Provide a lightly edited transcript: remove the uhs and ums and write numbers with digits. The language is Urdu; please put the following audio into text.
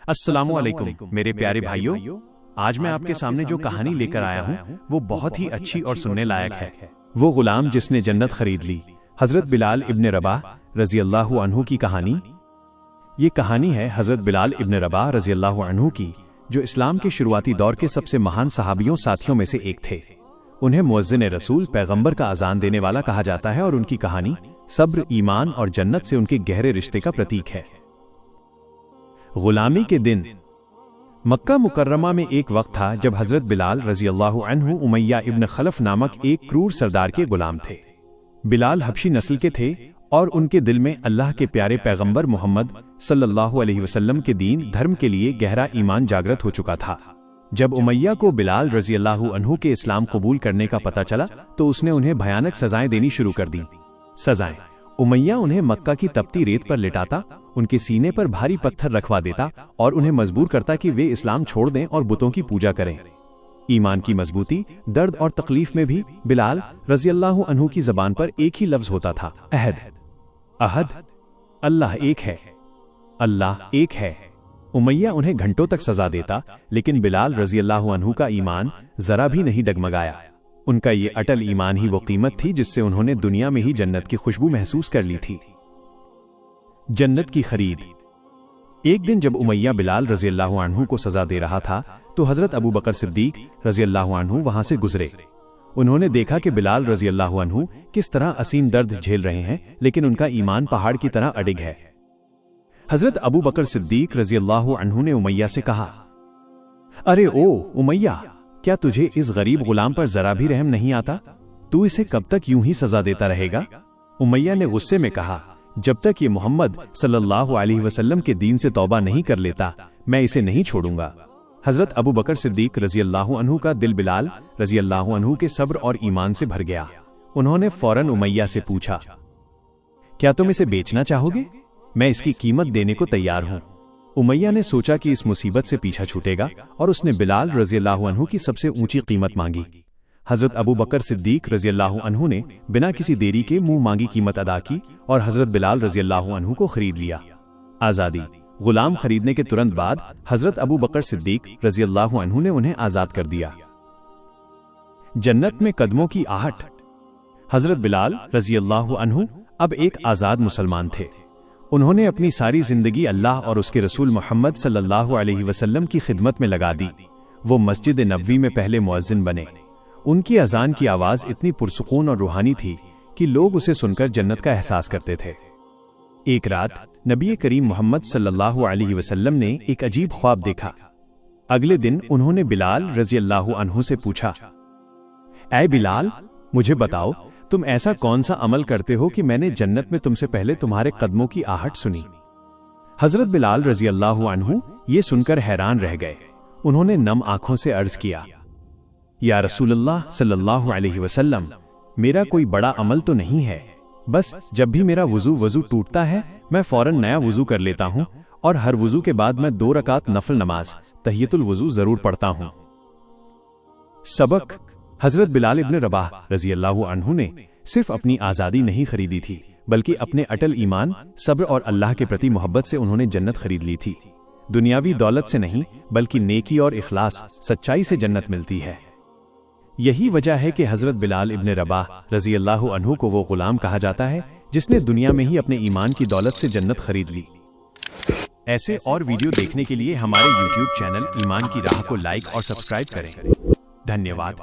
السلام علیکم میرے پیارے بھائیوں، آج میں آپ کے سامنے جو کہانی لے کر آیا ہوں وہ بہت ہی اچھی اور سننے لائق ہے۔ وہ غلام جس نے جنت خرید لی، حضرت بلال ابن رباح رضی اللہ عنہ کی کہانی۔ یہ کہانی ہے حضرت بلال ابن رباح رضی اللہ عنہ کی، جو اسلام کے شروعاتی دور کے سب سے مہان صحابیوں ساتھیوں میں سے ایک تھے۔ انہیں مؤذن رسول پیغمبر کا اذان دینے والا کہا جاتا ہے، اور ان کی کہانی صبر، ایمان اور جنت سے ان کے گہرے رشتے کا پرتیک ہے۔ غلامی کے دن۔ مکہ مکرمہ میں ایک وقت تھا جب حضرت بلال رضی اللہ عنہ امیہ ابن خلف نامک ایک کرور سردار کے غلام تھے۔ بلال حبشی نسل کے تھے اور ان کے دل میں اللہ کے پیارے پیغمبر محمد صلی اللہ علیہ وسلم کے دین دھرم کے لیے گہرا ایمان جاگرت ہو چکا تھا۔ جب امیہ کو بلال رضی اللہ عنہ کے اسلام قبول کرنے کا پتہ چلا تو اس نے انہیں بھیانک سزائیں دینی شروع کر دیں۔ سزائیں: امیہ انہیں مکہ کی تپتی ریت پر لٹاتا، ان کے سینے پر بھاری پتھر رکھوا دیتا اور انہیں مجبور کرتا کہ وہ اسلام چھوڑ دیں اور بتوں کی پوجا کریں۔ ایمان کی مضبوطی، درد اور تکلیف میں بھی بلال رضی اللہ عنہ کی زبان پر ایک ہی لفظ ہوتا تھا: عہد۔ عہد، اللہ ایک ہے، اللہ ایک ہے۔ امیہ انہیں گھنٹوں تک سزا دیتا، لیکن بلال رضی اللہ عنہ کا ایمان ذرا بھی نہیں ڈگمگایا۔ ان کا یہ اٹل ایمان ہی وہ قیمت تھی جس سے انہوں نے دنیا میں ہی جنت کی خوشبو محسوس کر لی تھی۔ جنت کی خرید۔ ایک دن جب امیہ بلال رضی اللہ عنہ کو سزا دے رہا تھا تو حضرت ابو بکر صدیق رضی اللہ عنہ وہاں سے گزرے۔ انہوں نے دیکھا کہ بلال رضی اللہ عنہ کس طرح عظیم درد جھیل رہے ہیں، لیکن ان کا ایمان پہاڑ کی طرح اڈگ ہے۔ حضرت ابو بکر صدیق رضی اللہ عنہ نے امیہ سے کہا: ارے او امیہ، کیا تجھے اس غریب غلام پر ذرا بھی رحم نہیں آتا؟ تو اسے کب تک یوں ہی سزا دیتا رہے گا؟ امیہ نے غصے میں کہا: جب تک یہ محمد صلی اللہ علیہ وسلم کے دین سے توبہ نہیں کر لیتا میں اسے نہیں چھوڑوں گا۔ حضرت ابو بکر صدیق رضی اللہ عنہ کا دل بلال رضی اللہ عنہ کے صبر اور ایمان سے بھر گیا۔ انہوں نے فوراً امیہ سے پوچھا: کیا تم اسے بیچنا چاہو گے؟ میں اس کی قیمت دینے کو تیار ہوں۔ امیہ نے سوچا کہ اس مصیبت سے پیچھا چھوٹے گا، اور اس نے بلال رضی اللہ عنہ کی سب سے اونچی قیمت مانگی۔ حضرت ابو بکر صدیق رضی اللہ عنہ نے بنا کسی دیری کے منہ مانگی قیمت ادا کی اور حضرت بلال رضی اللہ عنہ کو خرید لیا۔ آزادی۔ غلام خریدنے کے ترنت بعد حضرت ابو بکر صدیق رضی اللہ عنہ نے انہیں آزاد کر دیا۔ جنت میں قدموں کی آہٹ۔ حضرت بلال رضی اللہ عنہ اب ایک آزاد مسلمان تھے۔ انہوں نے اپنی ساری زندگی اللہ اور اس کے رسول محمد صلی اللہ علیہ وسلم کی خدمت میں لگا دی۔ وہ مسجد نبوی میں پہلے مؤذن بنے۔ ان کی اذان کی آواز اتنی پرسکون اور روحانی تھی کہ لوگ اسے سن کر جنت کا احساس کرتے تھے۔ ایک رات نبی کریم محمد صلی اللہ علیہ وسلم نے ایک عجیب خواب دیکھا۔ اگلے دن انہوں نے بلال رضی اللہ عنہ سے پوچھا: اے بلال، مجھے بتاؤ تم ایسا کون سا عمل کرتے ہو کہ میں نے جنت میں تم سے پہلے تمہارے قدموں کی آہٹ سنی؟ حضرت بلال رضی اللہ عنہ یہ سن کر حیران رہ گئے۔ انہوں نے نم آنکھوں سے عرض کیا: یا رسول اللہ صلی اللہ علیہ وسلم، میرا کوئی بڑا عمل تو نہیں ہے، بس جب بھی میرا وضو ٹوٹتا ہے میں فوراً نیا وضو کر لیتا ہوں، اور ہر وضو کے بعد میں 2 رکعت نفل نماز تحیۃ الوضو ضرور پڑھتا ہوں۔ سبق: حضرت بلال ابن رباح رضی اللہ عنہ نے صرف اپنی آزادی نہیں خریدی تھی، بلکہ اپنے اٹل ایمان، صبر اور اللہ کے پرتی محبت سے انہوں نے جنت خرید لی تھی۔ دنیاوی دولت سے نہیں، بلکہ نیکی اور اخلاص، سچائی سے جنت ملتی ہے۔ یہی وجہ ہے کہ حضرت بلال ابن رباح رضی اللہ عنہ کو وہ غلام کہا جاتا ہے جس نے دنیا میں ہی اپنے ایمان کی دولت سے جنت خرید لی۔ ایسے اور ویڈیو دیکھنے کے لیے ہمارے YouTube چینل ایمان کی راہ کو لائک اور سبسکرائب کریں۔ دھنیہ واد۔